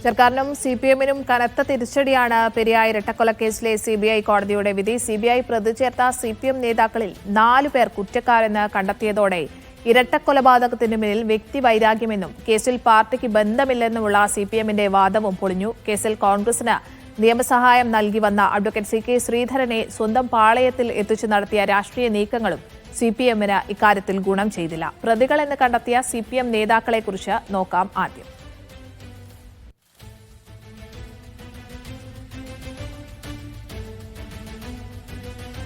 സർക്കാരിനും സിപിഎമ്മിനും കനത്ത തിരിച്ചടിയാണ് പെരിയ ഇരട്ടക്കൊലക്കേസിലെ സിബിഐ കോടതിയുടെ വിധി. സിബിഐ പ്രതി ചേർത്ത സിപിഎം നേതാക്കളിൽ 4 പേർ കുറ്റക്കാരെന്ന് കണ്ടെത്തിയതോടെ ഇരട്ടക്കൊലപാതകത്തിന് പിന്നിൽ വ്യക്തിവൈരാഗ്യമെന്നും കേസിൽ പാർട്ടിക്ക് ബന്ധമില്ലെന്നുമുള്ള സിപിഎമ്മിന്റെ വാദവും പൊളിഞ്ഞു. കേസിൽ കോൺഗ്രസിന് നിയമസഹായം നൽകി വന്ന അഡ്വക്കേറ്റ് CK ശ്രീധരനെ സ്വന്തം പാളയത്തിൽ എത്തിച്ചു നടത്തിയ രാഷ്ട്രീയ നീക്കങ്ങളും സിപിഎമ്മിന് ഇക്കാര്യത്തിൽ ഗുണം ചെയ്തില്ല. പ്രതികളെന്ന് കണ്ടെത്തിയ സിപിഎം നേതാക്കളെക്കുറിച്ച് നോക്കാം ആദ്യം.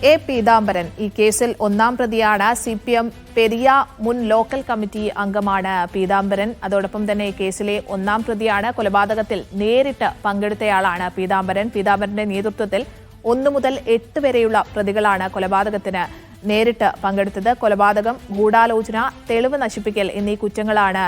A. പീതാംബരൻ ഈ കേസിൽ ഒന്നാം പ്രതിയാണ്. സിപിഎം പെരിയ മുൻ ലോക്കൽ കമ്മിറ്റി അംഗമാണ് പീതാംബരൻ. അതോടൊപ്പം തന്നെ കേസിലെ ഒന്നാം പ്രതിയാണ്. കൊലപാതകത്തിൽ നേരിട്ട് പങ്കെടുത്തയാളാണ് പീതാംബരൻ. പീതാംബരന്റെ നേതൃത്വത്തിൽ 1 മുതൽ 8 വരെയുള്ള പ്രതികളാണ് കൊലപാതകത്തിന് നേരിട്ട് പങ്കെടുത്തത്. കൊലപാതകം, ഗൂഢാലോചന, തെളിവ് നശിപ്പിക്കൽ എന്നീ കുറ്റങ്ങളാണ്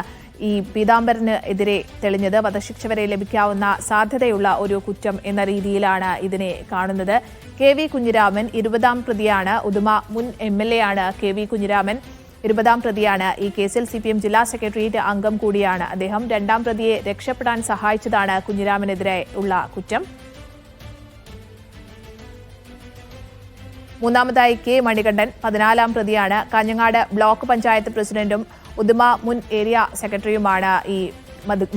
ഈ പീതാംബരന് എതിരെ തെളിഞ്ഞത്. വധശിക്ഷ വരെ ലഭിക്കാവുന്ന സാധ്യതയുള്ള ഒരു കുറ്റം എന്ന രീതിയിലാണ് ഇതിനെ കാണുന്നത്. KV കുഞ്ഞിരാമൻ 20-ാം പ്രതിയാണ്. ഉദുമ മുൻ MLA ആണ് KV കുഞ്ഞിരാമൻ. 20-ാം പ്രതിയാണ്. ഈ കേസിൽ CPM ജില്ലാ സെക്രട്ടേറിയറ്റ് അംഗം കൂടിയാണ് അദ്ദേഹം. 2-ാം പ്രതിയെ രക്ഷപ്പെടാൻ സഹായിച്ചതാണ് കുഞ്ഞിരാമനെതിരെ ഉള്ള കുറ്റം. 3-ാമതായി K മണികണ്ഠൻ 14-ാം പ്രതിയാണ്. കാഞ്ഞങ്ങാട് ബ്ലോക്ക് പഞ്ചായത്ത് പ്രസിഡന്റും ഉദുമ മുൻ ഏരിയ സെക്രട്ടറിയുമാണ് ഈ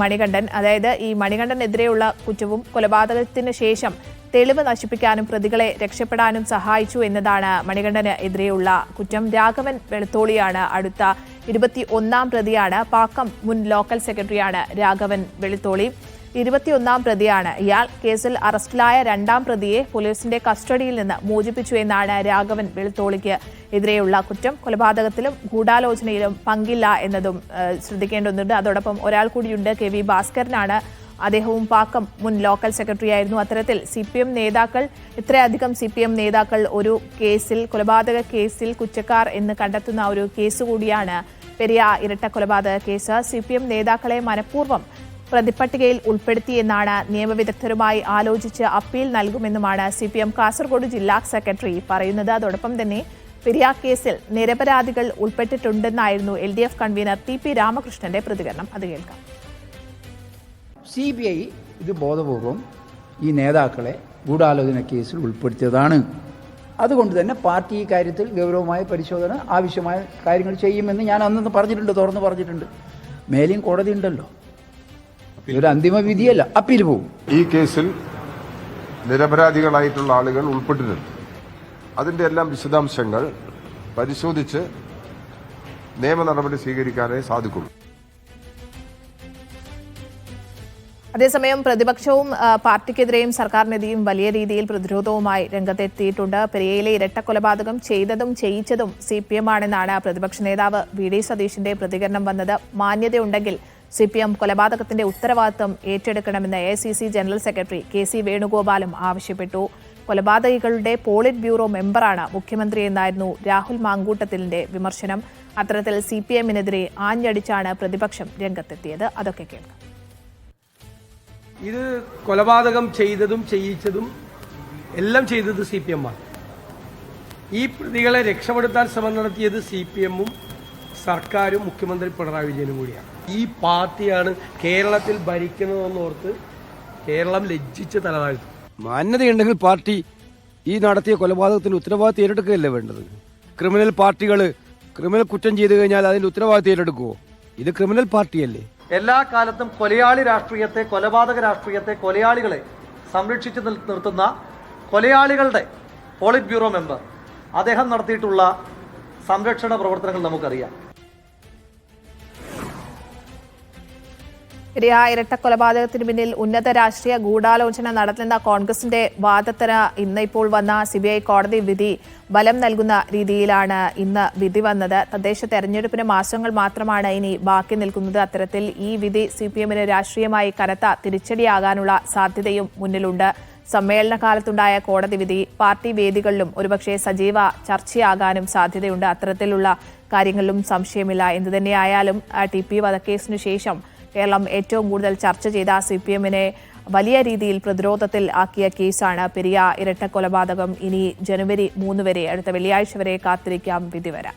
മണികണ്ഠൻ. അതായത് ഈ മണികണ്ഠനെതിരെയുള്ള കുറ്റവും കൊലപാതകത്തിന് ശേഷം തെളിവ് നശിപ്പിക്കാനും പ്രതികളെ രക്ഷപ്പെടാനും സഹായിച്ചു എന്നതാണ് മണികണ്ഠന് എതിരെയുള്ള കുറ്റം. രാഘവൻ വെളുത്തോളിയാണ് അടുത്ത 21-ാം പ്രതിയാണ്. പാക്കം മുൻ ലോക്കൽ സെക്രട്ടറിയാണ് രാഘവൻ വെളുത്തോളി. 21-ാം പ്രതിയാണ് ഇയാൾ. കേസിൽ അറസ്റ്റിലായ 2-ാം പ്രതിയെ പോലീസിന്റെ കസ്റ്റഡിയിൽ നിന്ന് മോചിപ്പിച്ചു എന്നാണ് രാഘവൻ വെളുത്തോളിക്ക് എതിരെയുള്ള കുറ്റം. കൊലപാതകത്തിലും ഗൂഢാലോചനയിലും പങ്കില്ല എന്നതും ശ്രദ്ധിക്കേണ്ടതുണ്ട്. അതോടൊപ്പം ഒരാൾ കൂടിയുണ്ട്, KV ഭാസ്കരനാണ്. അദ്ദേഹവും പാക്കം മുൻ ലോക്കൽ സെക്രട്ടറി ആയിരുന്നു. അത്തരത്തിൽ CPM നേതാക്കൾ, ഇത്രയധികം CPM നേതാക്കൾ ഒരു കേസിൽ, കൊലപാതക കേസിൽ കുറ്റക്കാർ എന്ന് കണ്ടെത്തുന്ന ഒരു കേസ് കൂടിയാണ് പെരിയ ഇരട്ട കൊലപാതക കേസ്. CPM നേതാക്കളെ മനഃപൂർവ്വം പ്രതിപട്ടികയിൽ ഉൾപ്പെടുത്തിയെന്നാണ് നിയമവിദഗ്ധരുമായി ആലോചിച്ച് അപ്പീൽ നൽകുമെന്നുമാണ് CPM കാസർഗോഡ് ജില്ലാ സെക്രട്ടറി പറയുന്നത്. അതോടൊപ്പം തന്നെ പെരിയ കേസിൽ നിരപരാധികൾ ഉൾപ്പെട്ടിട്ടുണ്ടെന്നായിരുന്നു LDF കൺവീനർ TP രാമകൃഷ്ണന്റെ പ്രതികരണം. അത് കേൾക്കാം. CBI ഇത് ബോധപൂർവം ഈ നേതാക്കളെ ഗൂഢാലോചന കേസിൽ ഉൾപ്പെടുത്തിയതാണ്. അതുകൊണ്ട് തന്നെ പാർട്ടി ഈ കാര്യത്തിൽ ഗൗരവമായ പരിശോധന, ആവശ്യമായ കാര്യങ്ങൾ ചെയ്യുമെന്ന് ഞാൻ അന്ന് പറഞ്ഞിട്ടുണ്ട്, തുറന്ന് പറഞ്ഞിട്ടുണ്ട്. മേലെയും കോടതി ഉണ്ടല്ലോ, ഇതൊരു അന്തിമ വിധിയല്ല, അപ്പീൽ പോകും. ഈ കേസിൽ നിരപരാധികളായിട്ടുള്ള ആളുകൾ ഉൾപ്പെട്ടിട്ടുണ്ട്. അതിന്റെ എല്ലാം വിശദാംശങ്ങൾ പരിശോധിച്ച് നിയമ നടപടി സ്വീകരിക്കാനേ സാധിക്കുള്ളൂ. അതേസമയം പ്രതിപക്ഷവും പാർട്ടിക്കെതിരെയും സർക്കാരിനെതിരെയും വലിയ രീതിയിൽ പ്രതിരോധവുമായി രംഗത്തെത്തിയിട്ടുണ്ട്. പെരിയയിലെ ഇരട്ട കൊലപാതകം ചെയ്തതും ചെയ്യിച്ചതും CPM ആണെന്നാണ് പ്രതിപക്ഷ നേതാവ് VD സതീശിന്റെ പ്രതികരണം വന്നത്. മാന്യതയുണ്ടെങ്കിൽ CPM കൊലപാതകത്തിന്റെ ഉത്തരവാദിത്തം ഏറ്റെടുക്കണമെന്ന് AICC ജനറൽ സെക്രട്ടറി KC വേണുഗോപാലും ആവശ്യപ്പെട്ടു. കൊലപാതകികളുടെ പോളിറ്റ് ബ്യൂറോ മെമ്പറാണ് മുഖ്യമന്ത്രിയെന്നായിരുന്നു രാഹുൽ മാങ്കൂട്ടത്തിലിന്റെ വിമർശനം. അത്തരത്തിൽ CPMനെതിരെ ആഞ്ഞടിച്ചാണ് പ്രതിപക്ഷം രംഗത്തെത്തിയത്. അതൊക്കെ കേൾക്കാം. ഇത് കൊലപാതകം ചെയ്തതും ചെയ്യിച്ചതും എല്ലാം ചെയ്തത് CPM ആണ്. ഈ പ്രതികളെ രക്ഷപ്പെടുത്താൻ ശ്രമം നടത്തിയത് CPM-ഉം സർക്കാരും മുഖ്യമന്ത്രി പിണറായി വിജയനും കൂടിയാണ്. ഈ പാർട്ടിയാണ് കേരളത്തിൽ ഭരിക്കുന്നതെന്നോർത്ത് കേരളം ലജ്ജിച്ച് തലതാഴ്ത്തും. മാന്യതയുണ്ടെങ്കിൽ പാർട്ടി ഈ നടത്തിയ കൊലപാതകത്തിന് ഉത്തരവാദിത്വം ഏറ്റെടുക്കുകയല്ലേ വേണ്ടത്. ക്രിമിനൽ പാർട്ടികൾ ക്രിമിനൽ കുറ്റം ചെയ്തു കഴിഞ്ഞാൽ അതിന്റെ ഉത്തരവാദിത്വം ഏറ്റെടുക്കുമോ? ഇത് ക്രിമിനൽ പാർട്ടിയല്ലേ. എല്ലാ കാലത്തും കൊലയാളി രാഷ്ട്രീയത്തെ, കൊലപാതക രാഷ്ട്രീയത്തെ, കൊലയാളികളെ സംരക്ഷിച്ചു നിർത്തുന്ന കൊലയാളികളുടെ പോളിറ്റ് ബ്യൂറോ മെമ്പർ അദ്ദേഹം നടത്തിയിട്ടുള്ള സംരക്ഷണ പ്രവർത്തനങ്ങൾ നമുക്കറിയാം. പെരിയ ഇരട്ട കൊലപാതകത്തിന് പിന്നിൽ ഉന്നത രാഷ്ട്രീയ ഗൂഢാലോചന നടത്തുന്ന കോൺഗ്രസിന്റെ വാദത്തിന് ഇന്ന് ഇപ്പോൾ വന്ന CBI കോടതി വിധി ബലം നൽകുന്ന രീതിയിലാണ് ഇന്ന് വിധി വന്നത്. തദ്ദേശ തെരഞ്ഞെടുപ്പിന് മാസങ്ങൾ മാത്രമാണ് ഇനി ബാക്കി നിൽക്കുന്നത്. അത്തരത്തിൽ ഈ വിധി CPMന് രാഷ്ട്രീയമായി കനത്ത തിരിച്ചടിയാകാനുള്ള സാധ്യതയും മുന്നിലുണ്ട്. സമ്മേളന കാലത്തുണ്ടായ കോടതി വിധി പാർട്ടി വേദികളിലും ഒരുപക്ഷെ സജീവ ചർച്ചയാകാനും സാധ്യതയുണ്ട്. അത്തരത്തിലുള്ള കാര്യങ്ങളിലും സംശയമില്ല. എന്തുതന്നെയായാലും TP വധക്കേസിനു ശേഷം കേരളം ഏറ്റവും കൂടുതൽ ചർച്ച ചെയ്ത CPMനെ വലിയ രീതിയിൽ പ്രതിരോധത്തിൽ ആക്കിയ കേസാണ് പെരിയ ഇരട്ട കൊലപാതകം. ഇനി ജനുവരി 3 വരെ, അടുത്ത വെള്ളിയാഴ്ച വരെ കാത്തിരിക്കാം വിധി വരാൻ.